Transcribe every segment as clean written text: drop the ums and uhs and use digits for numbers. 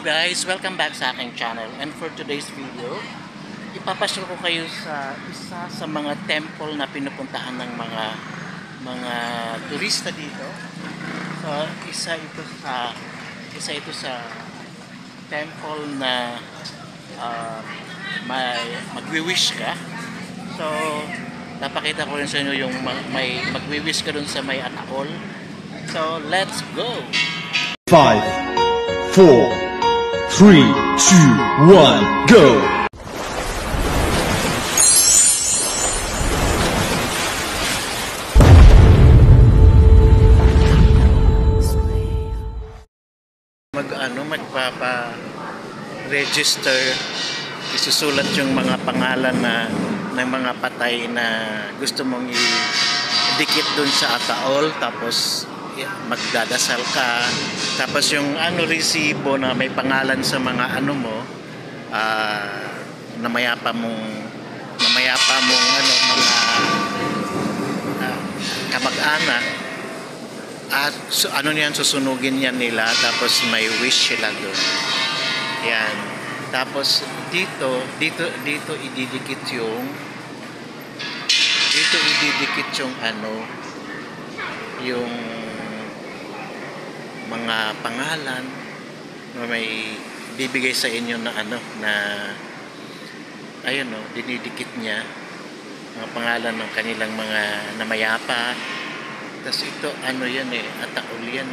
guys! Welcome back sa aking channel, and for today's video ipapasyal ko kayo sa isa sa mga temple na pinupuntahan ng mga turista dito. So isa ito sa temple na magwi-wish ka. So napakita ko rin sa inyo yung may magwi-wish ka dun sa may Ataol. So let's go! 5, 4, 3, 2, 1, go! Magpapa-register, isusulat yung mga pangalan ng mga patay na gusto mong i-dikit dun sa Ataol, tapos magdadasal ka, tapos yung resibo na may pangalan sa mga mo, namayapa mong mga kamag-anak, at niyan, susunugin yan nila, tapos may wish sila doon. Yan. Tapos dito ididikit yung yung mga pangalan na may bibigay sa inyo na ayun dinidikit niya mga pangalan ng kanilang mga namayapa. Tapos ito yan Ataol yan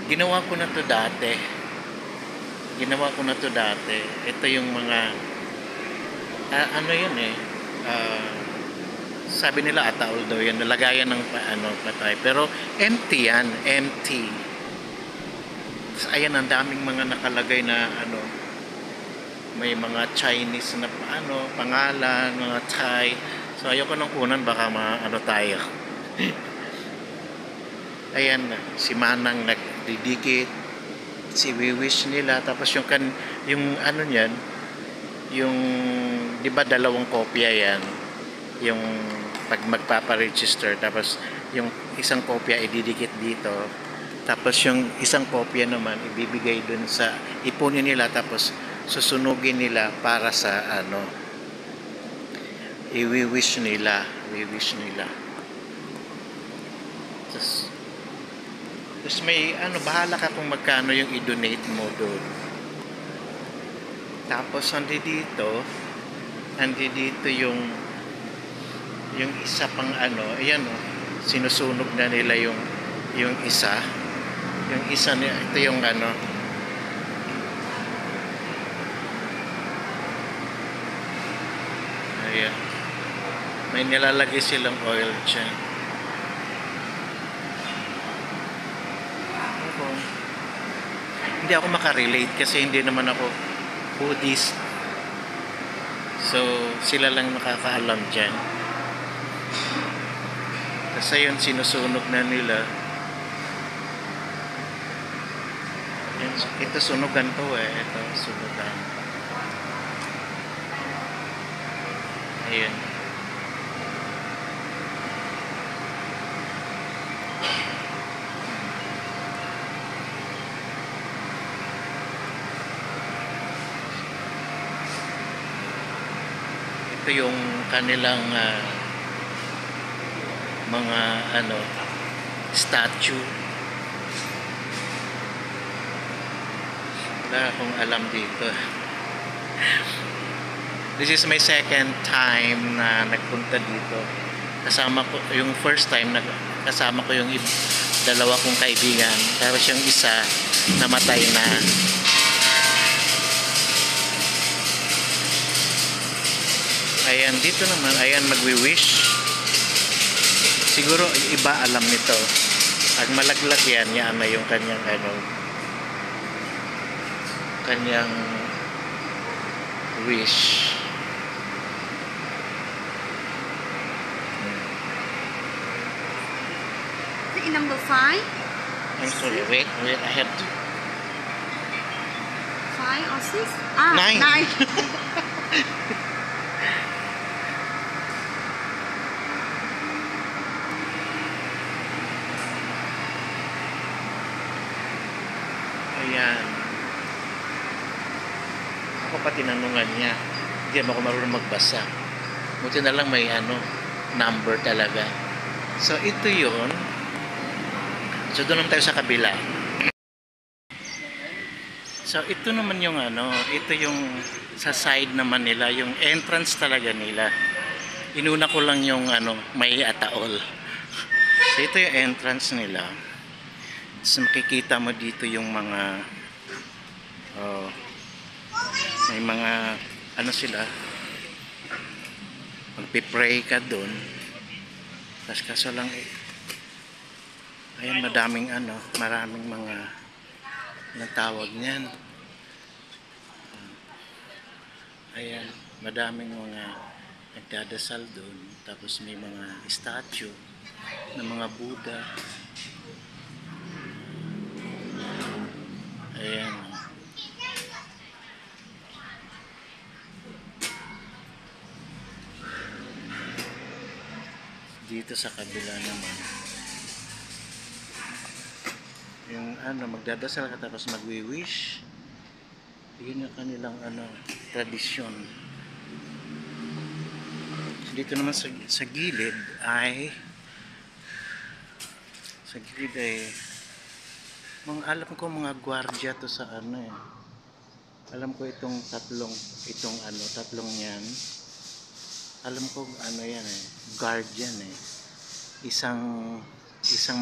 Ginawa ko na to dati. Ito yung mga sabi nila Ataol daw yan, nalagayan ng patay, pero empty yan, empty. Tapos ayan, ang daming mga nakalagay na may mga Chinese na pangalan, mga Thai. So ayoko nang kunan, baka tayo. Ayan, si Manang nagdidikit, si wish nila, tapos yung niyan, yung di ba dalawang kopya yan, yung pag magpapa-register, tapos yung isang kopya ididikit dito, tapos yung isang kopya naman ibibigay dun sa ipunin nila, tapos susunugin nila para sa i-wish nila. Tapos may bahala ka kung magkano yung i-donate mo doon. Tapos andito yung isa pang ayan sinusunog na nila yung isa niya, ito yung ayan, may nilalagay silang oil dyan. Hindi ako makarelate kasi hindi naman ako Buddhist. So sila lang nakakaalam dyan. Kasi yun, sinusunog na nila. Ito sunugan to ito sunugan. Ayan. Ito yung kanilang mga statue. Wala akong alam dito. This is my second time na nagpunta dito. Kasama ko yung first time, kasama ko yung dalawa kong kaibigan, tapos yung isa namatay na. Ayan, dito naman, ayan, magwi-wish. Siguro iba alam nito. Pag malaglag yan yung kanyang kanyang wish. In number 5? I'm sorry, wait, I have to. 5 or 6? 9. Ayan. ako pa tinanungan niya. Hindi naman ako marunong magbasa. Buti na lang may number talaga. So ito yun. So doon naman tayo sa kabila. So ito naman yung ito yung sa side naman nila, yung entrance talaga nila. Inuna ko lang yung may ataol. So ito yung entrance nila. So makikita mo dito yung mga may mga sila, magpipray ka doon. Tapos kaso lang ayan, maraming mga tawag niyan. Ayan, madaming mga nagdadasal doon. Tapos may mga statue ng mga Buddha. Ayan. Dito sa kabila naman, yung magdadasal ka tapos magwi-wish. Yun yung kanilang tradisyon. Dito naman sa gilid ay alam ko mga gwardiya to sa alam ko itong tatlong yan. Alam ko yan guard yan isang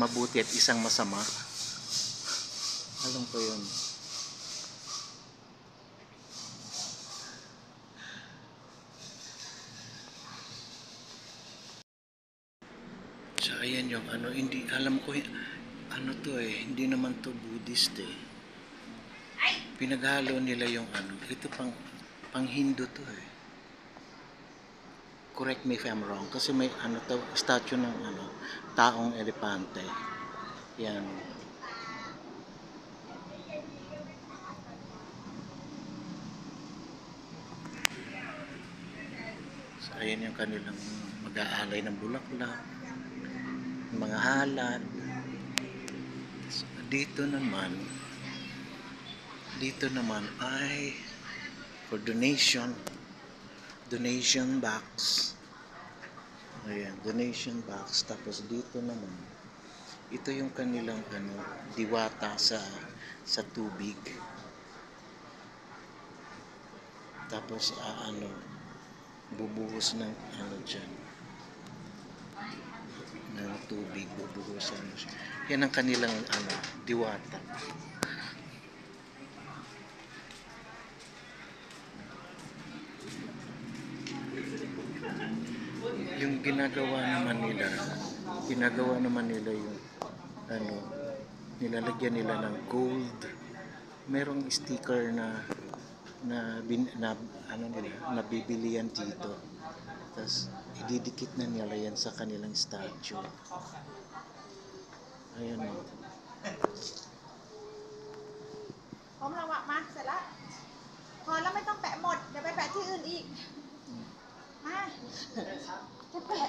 mabuti at isang masama. Alam ko yun. So ayan yung hindi alam ko to hindi naman to Buddhist Pinaghalo nila yung ito pang Hindu to Correct me if I'm wrong kasi may to statue ng taong elepante. Yan. So ayan yung kanilang mag-aalay ng bulaklak, mga halad. So, dito naman ay for donation box. Ayan, donation box. Tapos dito naman ito yung kanilang diwata sa tubig. Tapos bubuhos ng dyan ng tubig, bubuhusan mo siya. Yan ang kanilang diwata. Yung ginagawa naman nila yung nilalagyan nila ng gold. Merong sticker na nabibili yan dito. Tapos ididikit na nila yan sa kanilang statue. Ayan o. พร้อมแล้วอะมาเสร็จแล้วพอแล้วไม่ต้องแปะหมดเดี๋ยวไปแปะที่อื่นอีกมาจะแปะ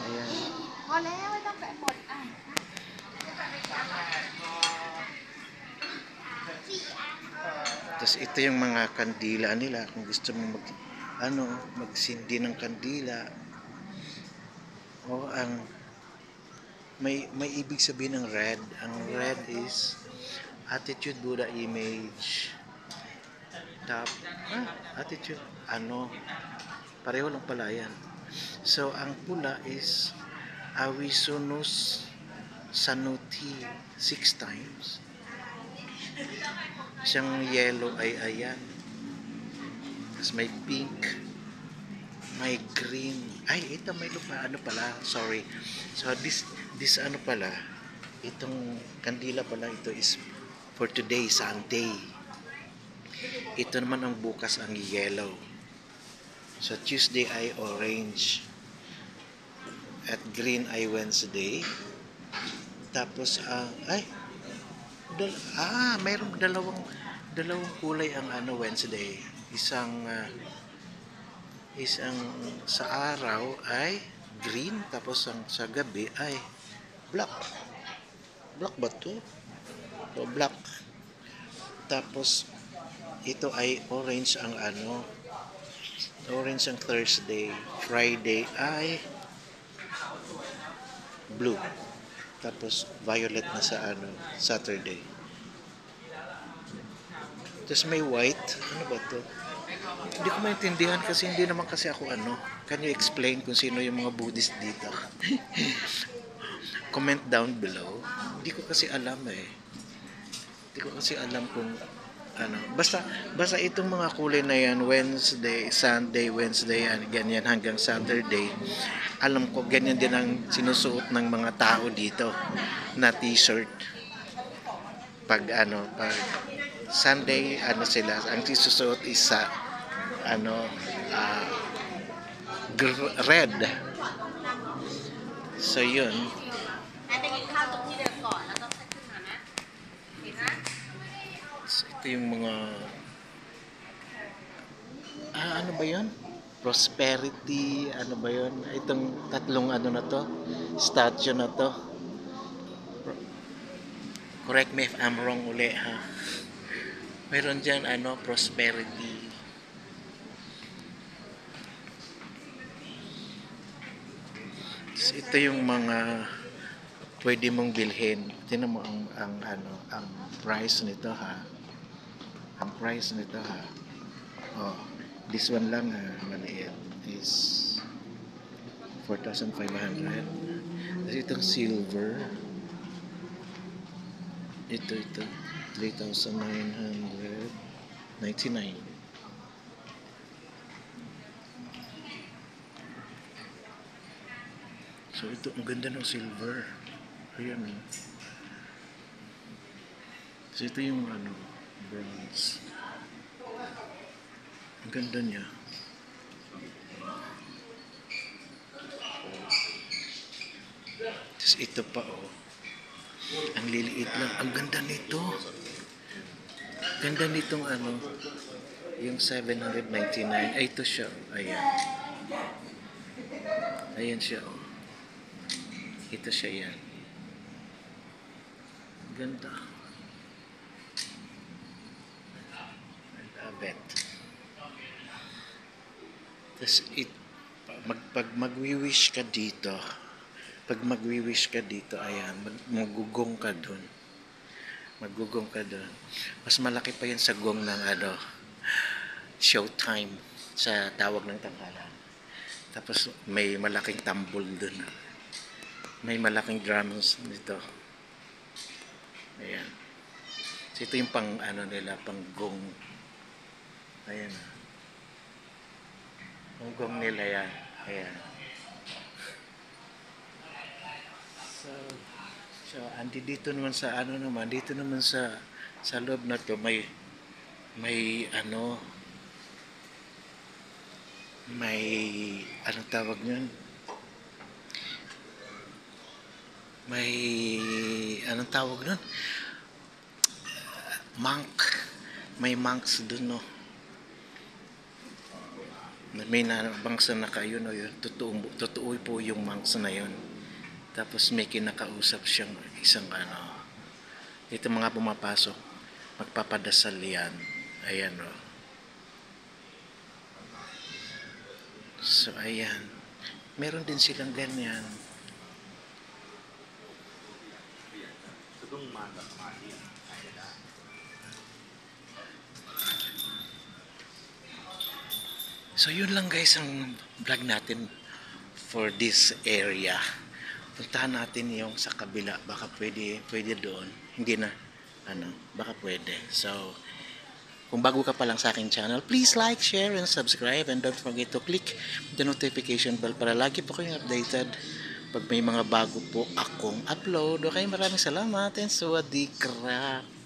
Ayan. พอแล้วไม่ต้องแปะหมดอ่ะ Tapos ito yung mga kandila nila kung gusto mo magsindi ng kandila. O may ibig sabihin ng red. Ang red is attitude Buddha image. Attitude pareho lang pala yan. So ang pula is awisunus sanuti 6 times. Siyang yellow ay ayan. Tapos may pink, may green. Ay, ito may sorry. So this pala, itong kandila pala, ito is for today, Sunday. Ito naman ang bukas ang yellow. So Tuesday ay orange. At green ay Wednesday. Tapos mayroong dalawang kulay ang Wednesday. Isang sa araw ay green, tapos sa gabi ay black. Black ba to? O black. Tapos ito ay orange ang orange ang Thursday. Friday ay blue. Tapos violet na sa Saturday. Tapos may white. Ano ba to? Hindi ko maintindihan kasi hindi naman kasi ako Can you explain kung sino yung mga Buddhist dito? Comment down below. Hindi ko kasi alam eh. Hindi ko kasi alam kung Basta itong mga kulay na yan, Wednesday, Sunday, Wednesday, ganyan hanggang Saturday. Alam ko, ganyan din ang sinusuot ng mga tao dito na t-shirt. Pag Sunday, sila, ang sinusuot is red. So yun. So, ito yung mga ano ba yun? Prosperity, ano ba yun? Itong tatlong na to, statue na to. Correct me if I'm wrong uli ha. Meron dyan prosperity. So, ito yung mga pwede mong bilhin. Tingnan mo ang price nito ha. Ang price nito ha. Oh, this one lang maliit is 4,500. Tapos itong silver. Ito 3,999. So ito ang ganda ng silver. Ayan. So ito yung bronze. Ang ganda niya. Tapos ito pa ang liliit lang. Ang ganda nito. Ganda nitong yung 799. Ay, ito siya. Ayan. Ayan siya Ito siya yan. Ganda. I love it. Tapos pag magwi-wish ka dito, ayan, magugong ka dun. Mas malaki pa yun sa gong ng showtime sa tawag ng tanghalan. Tapos may malaking tambol dun. May malaking drums dito. Ayan. So ito yung pang nila, pang gong. Ayan. Ang gong nila yan. Ayan. So dito naman sa dito naman sa loob na to may anong tawag niyan? May anong tawag nun? May monks dun may monks na kayo yun. Totoo po yung monks na yun. Tapos may kinakausap siyang isang ito mga pumapasok magpapadasal yan. Ayan So ayan, meron din silang ganyan. So yun lang guys ang vlog natin for this area. Puntahan natin yung sa kabila, baka pwede doon. Hindi na baka pwede. So kung bago ka pa lang sa aking channel, please like, share, and subscribe, and don't forget to click the notification bell para lagi po kayong updated pag may mga bago po akong upload. Okay, maraming salamat and sawadee krap.